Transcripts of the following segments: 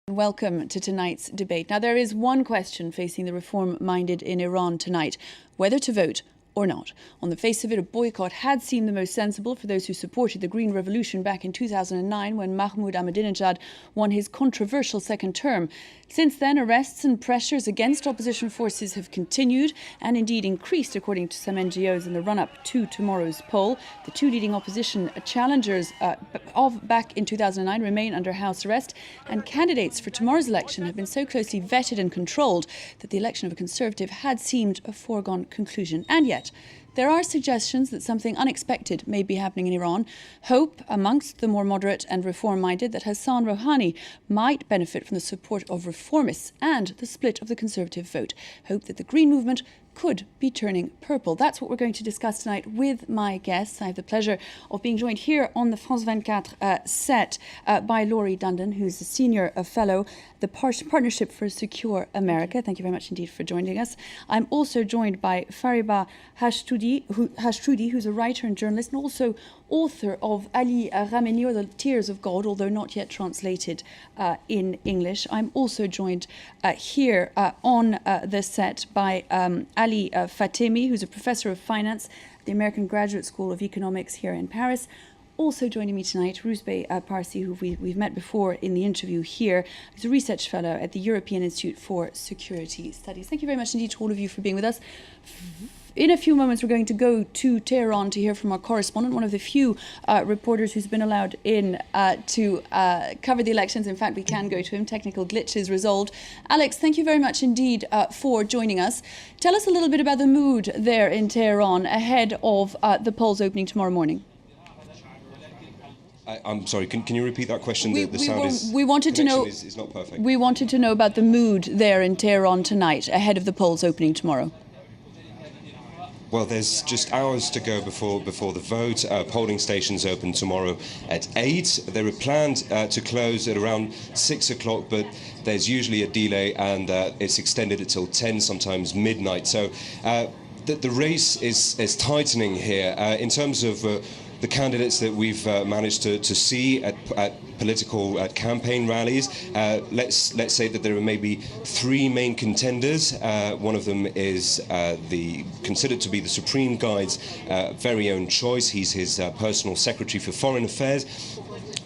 Welcome to tonight's debate. Now, there is one question facing the reform-minded in Iran tonight: whether to vote or not. On the face of it, a boycott had seemed the most sensible for those who supported the Green Revolution back in 2009 when Mahmoud Ahmadinejad won his controversial second term. Since then, arrests and pressures against opposition forces have continued and indeed increased, according to some NGOs, in the run-up to tomorrow's poll. The two leading opposition challengers of back in 2009 remain under house arrest, and candidates for tomorrow's election have been so closely vetted and controlled that the election of a Conservative had seemed a foregone conclusion. And yet, there are suggestions that something unexpected may be happening in Iran. Hope amongst the more moderate and reform-minded that Hassan Rouhani might benefit from the support of reformists and the split of the Conservative vote. Hope that the Green movement could be turning purple. That's what we're going to discuss tonight with my guests. I have the pleasure of being joined here on the France 24 set by Laurie Dundon, who's a senior fellow, the Partnership for a Secure America. Thank you very much indeed for joining us. I'm also joined by Fariba Hashtroudi, who's a writer and journalist and also author of Ali Khamenei or the Tears of God, although not yet translated in English. I'm also joined here on the set by Ali Fatemi, who's a professor of finance at the American Graduate School of Economics here in Paris. Also joining me tonight, Rouzbeh Parsi, who we've met before in the interview here, who's a research fellow at the European Institute for Security Studies. Thank you very much indeed to all of you for being with us. In a few moments, we're going to go to Tehran to hear from our correspondent, one of the few reporters who's been allowed in to cover the elections. In fact, we can go to him. Technical glitches resolved. Alex, thank you very much indeed for joining us. Tell us a little bit about the mood there in Tehran ahead of the polls opening tomorrow morning. I'm sorry, can you repeat that question? The sound is not perfect. We wanted to know about the mood there in Tehran tonight ahead of the polls opening tomorrow. Well, there's just hours to go before the vote. Polling stations open tomorrow at 8. They were planned to close at around 6 o'clock, but there's usually a delay and it's extended until 10, sometimes midnight. So the race is tightening here. In terms of the candidates that we've managed to see at political campaign rallies, let's say that there are maybe 3 main contenders. One of them is considered to be the Supreme Guide's very own choice. He's his personal secretary for foreign affairs.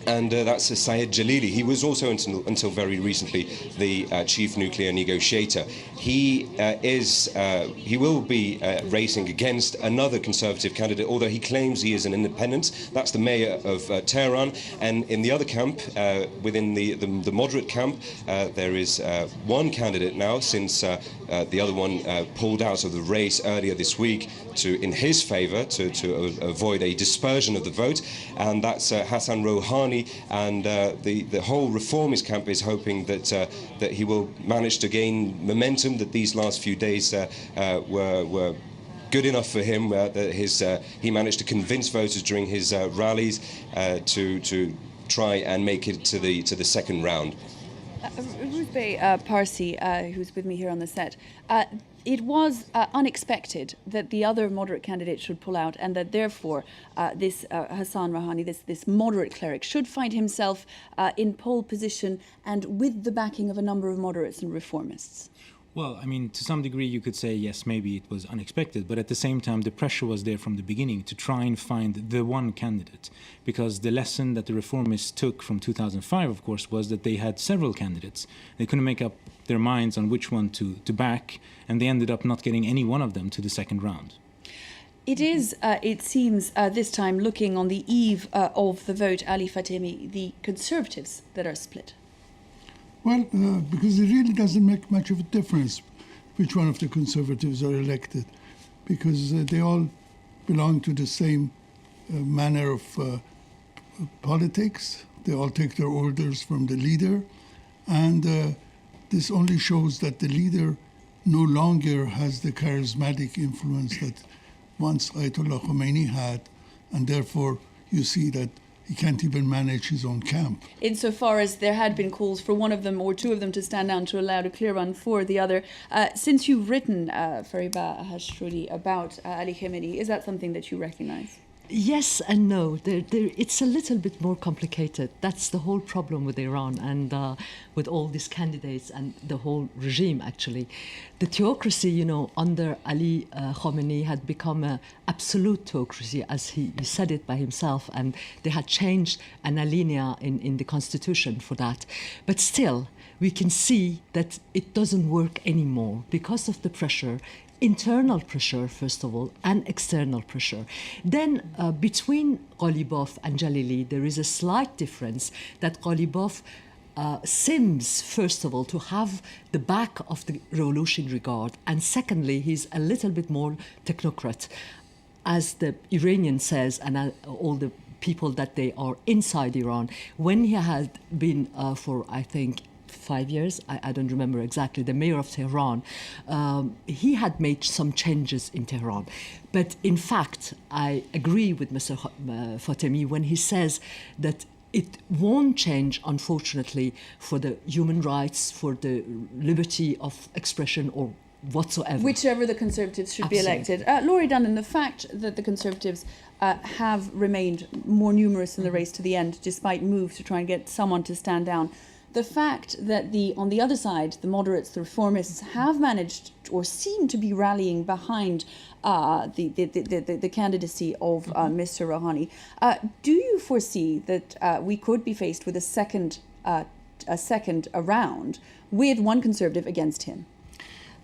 And that's Sayed Jalili. He was also, until very recently, the chief nuclear negotiator. He will be racing against another Conservative candidate, although he claims he is an independent. That's the mayor of Tehran. And in the other camp, within the moderate camp, there is one candidate now, since the other one pulled out of the race earlier this week in his favor to avoid a dispersion of the vote, and that's Hassan Rouhani. And the whole reformist camp is hoping that he will manage to gain momentum, that these last few days were good enough for him, that he managed to convince voters during his rallies to try and make it to the second round. Rouzbeh Parsi, who's with me here on the set, it was unexpected that the other moderate candidate should pull out, and that therefore this Hassan Rouhani, this moderate cleric, should find himself in pole position and with the backing of a number of moderates and reformists. Well, I mean, to some degree, you could say, yes, maybe it was unexpected, but at the same time, the pressure was there from the beginning to try and find the one candidate, because the lesson that the reformists took from 2005, of course, was that they had several candidates. They couldn't make up their minds on which one to back, and they ended up not getting any one of them to the second round. It is, it seems, this time, looking on the eve of the vote, Ali Fatemi, the Conservatives that are split. Well, because it really doesn't make much of a difference which one of the Conservatives are elected, because they all belong to the same manner of politics. They all take their orders from the leader, and this only shows that the leader no longer has the charismatic influence that once Ayatollah Khomeini had, and therefore you see that he can't even manage his own camp. Insofar as there had been calls for one of them or two of them to stand down to allow a clear run for the other. Since you've written, Fariba Hashtroudi, about Ali Khamenei, is that something that you recognize? Yes and no. It's a little bit more complicated. That's the whole problem with Iran and with all these candidates and the whole regime, actually. The theocracy, under Ali Khamenei had become an absolute theocracy, as he said it by himself, and they had changed an alinea in the constitution for that. But still, we can see that it doesn't work anymore because of the pressure. Internal pressure, first of all, and external pressure. Then between Ghalibaf and Jalili, there is a slight difference that Ghalibaf seems, first of all, to have the back of the Revolutionary Guard, and secondly, he's a little bit more technocrat. As the Iranian says, and all the people that they are inside Iran, when he had been for, I think, 5 years, I don't remember exactly, the mayor of Tehran, he had made some changes in Tehran. But in fact, I agree with Mr. Fatemi when he says that it won't change, unfortunately, for the human rights, for the liberty of expression or whatsoever. Whichever the Conservatives should Absolutely. be elected. Laurie Dunnan, the fact that the Conservatives have remained more numerous in the race to the end, despite moves to try and get someone to stand down, the fact that on the other side, the moderates, the reformists, have managed or seem to be rallying behind the candidacy of Mr. Rouhani, do you foresee that we could be faced with a second round with one Conservative against him?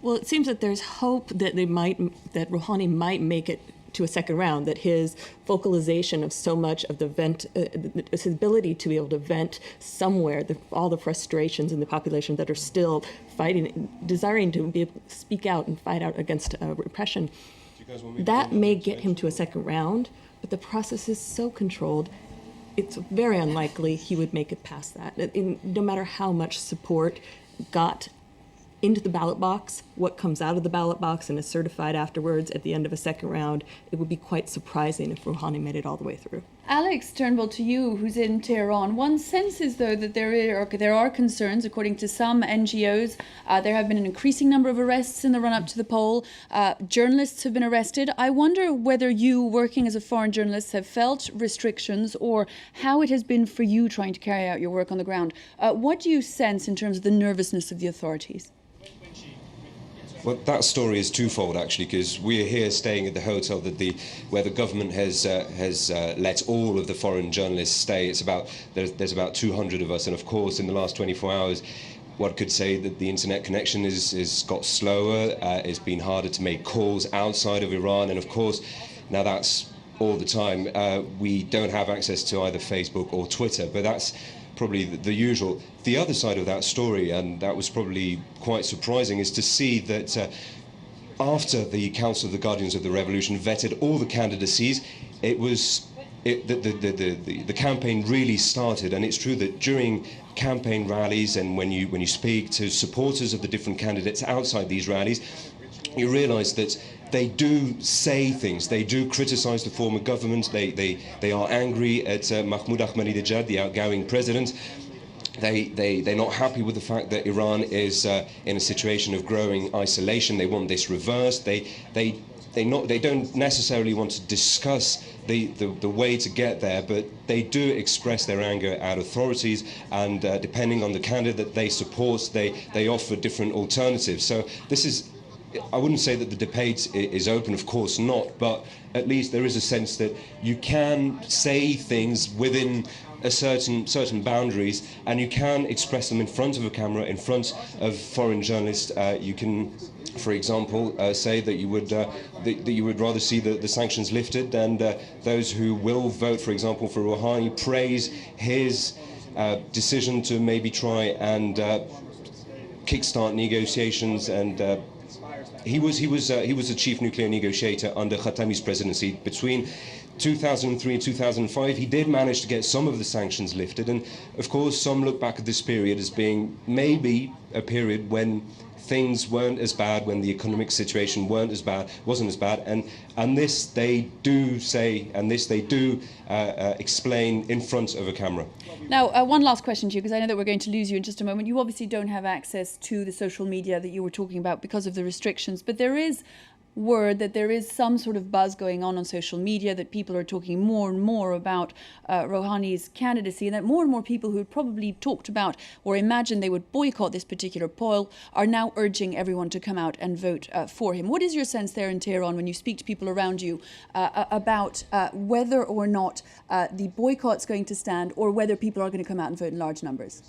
Well, it seems that there's hope that that Rouhani might make it to a second round, that his vocalization of so much of his ability to be able to vent somewhere all the frustrations in the population that are still fighting, desiring to be able to speak out and fight out against repression, that may get him to a second round, but the process is so controlled, it's very unlikely he would make it past that. No matter how much support got into the ballot box, what comes out of the ballot box and is certified afterwards at the end of a second round, it would be quite surprising if Rouhani made it all the way through. Alex Turnbull, to you, who's in Tehran, one senses, though, that there are concerns. According to some NGOs, there have been an increasing number of arrests in the run-up to the poll. Journalists have been arrested. I wonder whether you, working as a foreign journalist, have felt restrictions or how it has been for you trying to carry out your work on the ground. What do you sense in terms of the nervousness of the authorities? Well, that story is twofold, actually, because we are here staying at the hotel where the government has let all of the foreign journalists stay. There's about 200 of us, and of course, in the last 24 hours, one could say that the internet connection is got slower. It's been harder to make calls outside of Iran, and of course, now that's all the time. We don't have access to either Facebook or Twitter, but that's probably the usual. The other side of that story, and that was probably quite surprising, is to see that after the Council of the Guardians of the Revolution vetted all the candidacies, the campaign really started. And it's true that during campaign rallies and when you speak to supporters of the different candidates outside these rallies, you realise that they do say things. They do criticise the former government. They are angry at Mahmoud Ahmadinejad, the outgoing president. They're not happy with the fact that Iran is in a situation of growing isolation. They want this reversed. They don't necessarily want to discuss the way to get there, but they do express their anger at authorities, and depending on the candidate they support, they offer different alternatives. So this is, I wouldn't say that the debate is open, of course not, but at least there is a sense that you can say things within a certain boundaries, and you can express them in front of a camera, in front of foreign journalists. You can, for example, say that you would rather see the sanctions lifted, and those who will vote, for example, for Rouhani, praise his decision to maybe try and kickstart negotiations. And he was a chief nuclear negotiator under Khatami's presidency between 2003 and 2005. He did manage to get some of the sanctions lifted, and of course some look back at this period as being maybe a period when things weren't as bad, when the economic situation wasn't as bad, and this they do say, and this they do explain in front of a camera. Now, one last question to you, because I know that we're going to lose you in just a moment. You obviously don't have access to the social media that you were talking about because of the restrictions, but there is word that there is some sort of buzz going on social media, that people are talking more and more about Rouhani's candidacy, and that more and more people who had probably talked about or imagined they would boycott this particular poll are now urging everyone to come out and vote for him. What is your sense there in Tehran when you speak to people around you about whether or not the boycott's going to stand, or whether people are going to come out and vote in large numbers?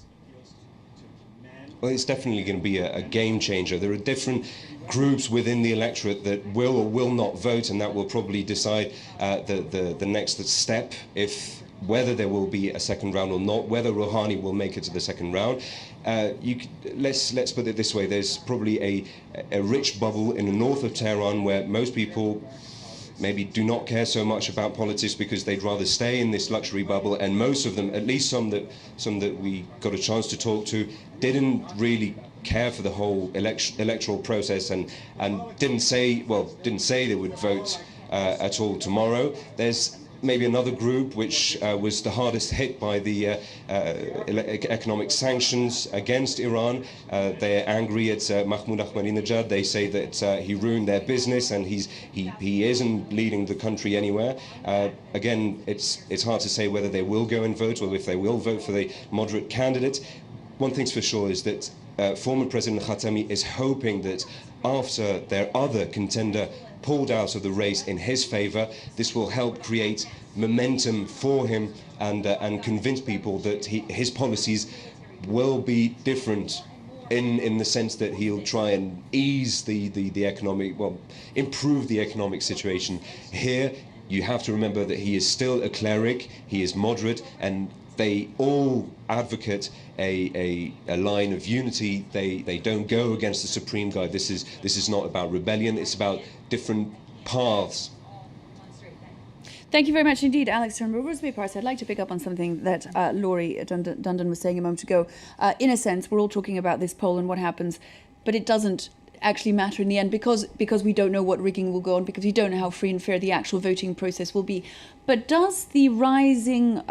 Well, it's definitely going to be a game changer. There are different groups within the electorate that will or will not vote, and that will probably decide the next step, if whether there will be a second round or not, whether Rouhani will make it to the second round. Let's put it this way: there's probably a rich bubble in the north of Tehran where most people maybe do not care so much about politics because they'd rather stay in this luxury bubble, and most of them, at least some that we got a chance to talk to, didn't really care for the whole electoral process and didn't say they would vote at all tomorrow. There's maybe another group which was the hardest hit by the economic sanctions against Iran. They're angry at Mahmoud Ahmadinejad. They say that he ruined their business and he isn't leading the country anywhere. Again, it's hard to say whether they will go and vote or if they will vote for the moderate candidate. One thing's for sure is that former President Khatami is hoping that after their other contender pulled out of the race in his favor, this will help create momentum for him and convince people that his policies will be different in the sense that he'll try and ease the economic, improve the economic situation here. You have to remember that he is still a cleric, he is moderate, and they all advocate a line of unity. They don't go against the Supreme Guide. This is not about rebellion, it's about different paths. Thank you very much indeed, Alex. From Rosebery Parts, I'd like to pick up on something that Laurie Dundon was saying a moment ago. In a sense, we're all talking about this poll and what happens, but it doesn't actually matter in the end because we don't know what rigging will go on, because we don't know how free and fair the actual voting process will be. But does the rising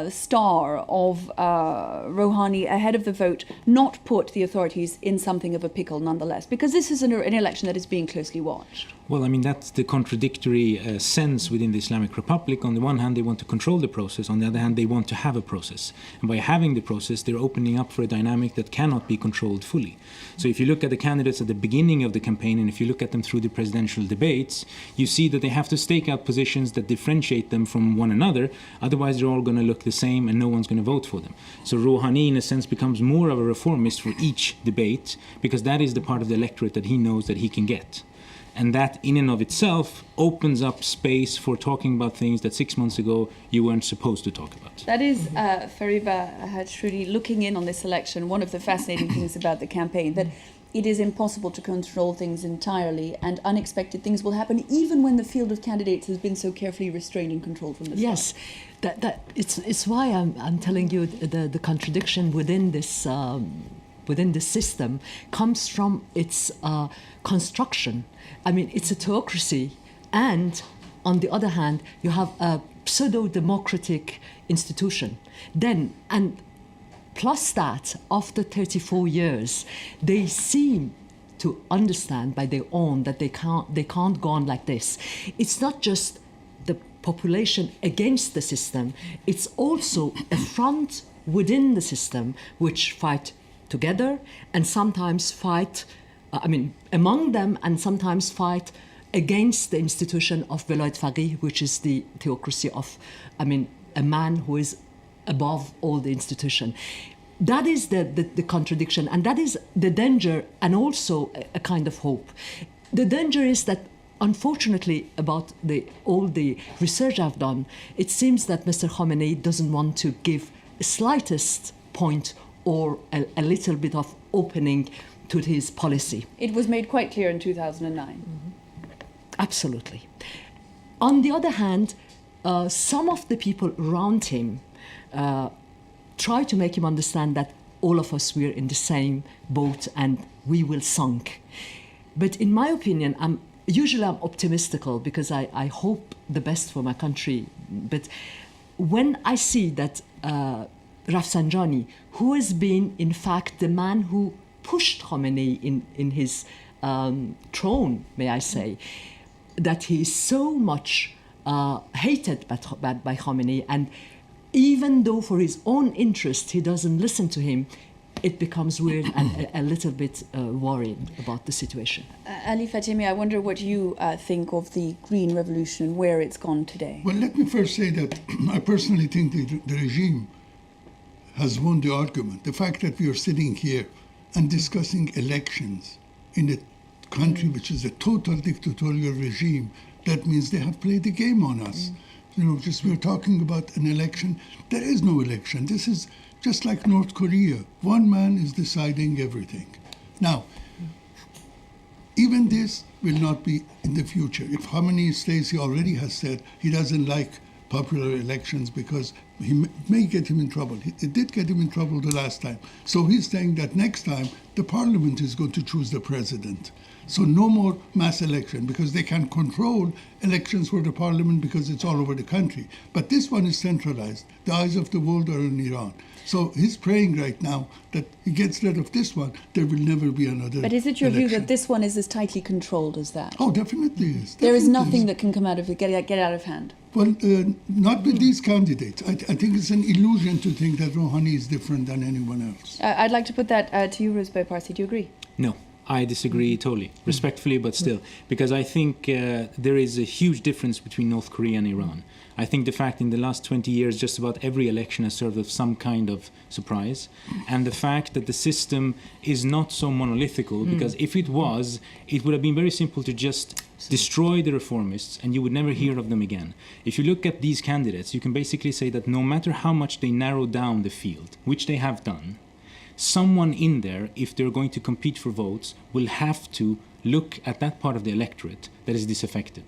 star of Rouhani ahead of the vote not put the authorities in something of a pickle nonetheless? Because this is an election that is being closely watched. Well, I mean, that's the contradictory sense within the Islamic Republic. On the one hand, they want to control the process. On the other hand, they want to have a process. And by having the process, they're opening up for a dynamic that cannot be controlled fully. So if you look at the candidates at the beginning of the campaign, and if you look at them through the presidential debates, you see that they have to stake out positions that differentiate them from one another. Otherwise, they're all going to look the same and no one's going to vote for them. So Rouhani, in a sense, becomes more of a reformist for each debate, because that is the part of the electorate that he knows that he can get. And that in and of itself opens up space for talking about things that 6 months ago you weren't supposed to talk about. That is, Fariba Hajrudi, looking in on this election, one of the fascinating things about the campaign, that it is impossible to control things entirely, and unexpected things will happen even when the field of candidates has been so carefully restrained and controlled from the start. Yes, it's why I'm telling you the contradiction within this system comes from its construction. I mean, it's a theocracy, and on the other hand, you have a pseudo-democratic institution. And plus that, after 34 years, they seem to understand by their own that they can't go on like this. It's not just the population against the system, it's also a front within the system which fight together and sometimes fight among them, and sometimes fight against the institution of Velayat Faqih, which is the theocracy of, a man who is above all the institution. That is the contradiction, and that is the danger, and also a kind of hope. The danger is that, unfortunately, about all the research I've done, it seems that Mr. Khamenei doesn't want to give a slightest point or a little bit of opening to his policy. It was made quite clear in 2009. Mm-hmm. Absolutely. On the other hand, some of the people around him try to make him understand that all of us, we're in the same boat and we will sink. But in my opinion, I'm optimistical because I hope the best for my country. But when I see that Rafsanjani, who has been, in fact, the man who pushed Khamenei in his throne, may I say, that he is so much hated by Khamenei, and even though for his own interest he doesn't listen to him, it becomes weird and a little bit worrying about the situation. Ali Fatemi, I wonder what you think of the Green Revolution and where it's gone today. Well, let me first say that I personally think the regime has won the argument. The fact that we are sitting here and discussing elections in a country which is a total dictatorial regime, that means they have played the game on us. Just we're talking about an election. There is no election. This is just like North Korea. One man is deciding everything. Now, even this will not be in the future. If Khamenei stays, he already has said he doesn't like popular elections because he may get him in trouble. It did get him in trouble the last time. So he's saying that next time the parliament is going to choose the president. So no more mass election, because they can control elections for the parliament because it's all over the country. But this one is centralized. The eyes of the world are in Iran. So he's praying right now that he gets rid of this one, there will never be another But is it your election. view that this one is as tightly controlled as that? Oh, definitely is. There is Definitely nothing is. that can come out of it, get out of hand. Well, not with these candidates. I think it's an illusion to think that Rouhani is different than anyone else. I'd like to put that to you, Ruzbeh Parsi. Do you agree? No, I disagree totally, respectfully, but still, because I think there is a huge difference between North Korea and Iran. I think the fact in the last 20 years, just about every election has served as some kind of surprise. And the fact that the system is not so monolithical, because if it was, it would have been very simple to just destroy the reformists and you would never hear of them again. If you look at these candidates, you can basically say that no matter how much they narrow down the field, which they have done, someone in there, if they're going to compete for votes, will have to look at that part of the electorate that is disaffected.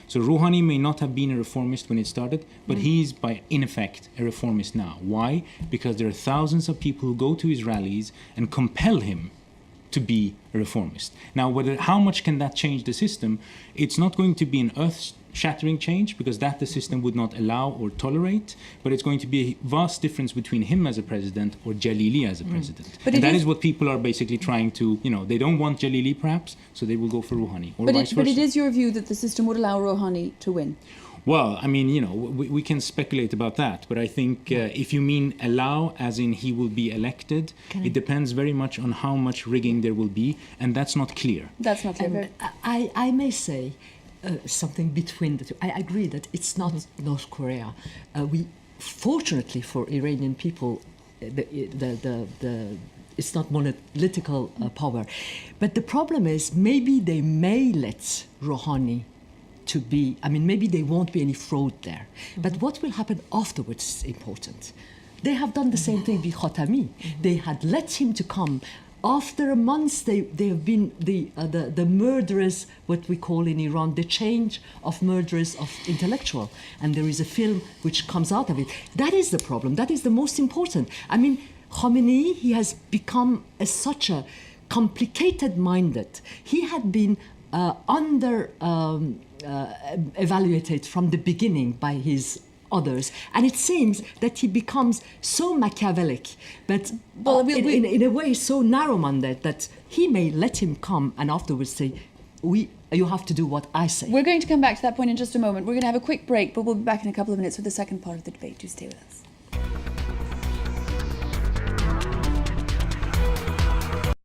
So Rouhani may not have been a reformist when it started, but he's, in effect, a reformist now. Why? Because there are thousands of people who go to his rallies and compel him to be a reformist. Now, how much can that change the system? It's not going to be an earth-shattering change, because that the system would not allow or tolerate, but it's going to be a vast difference between him as a president or Jalili as a president. But and that is what people are basically trying to, they don't want Jalili perhaps, so they will go for Rouhani, or vice versa. But it is your view that the system would allow Rouhani to win? Well, I mean, we can speculate about that, but I think if you mean allow, as in he will be elected, it depends very much on how much rigging there will be, and that's not clear. That's not clear. I may say something between the two. I agree that it's not North Korea. Fortunately for Iranian people, it's not monolithical power. But the problem is maybe they may let Rouhani to be, maybe there won't be any fraud there. But what will happen afterwards is important. They have done the same thing with Khatami. They had let him to come. After months, they have been the murderers, what we call in Iran, the change of murderers of intellectual. And there is a film which comes out of it. That is the problem. That is the most important. Khamenei, he has become such a complicated-minded. He had been evaluated from the beginning by his others, and it seems that he becomes so Machiavellic, but in a way so narrow-minded that he may let him come and afterwards say, you have to do what I say. We're going to come back to that point in just a moment. We're going to have a quick break, but we'll be back in a couple of minutes with the second part of the debate. Do stay with us.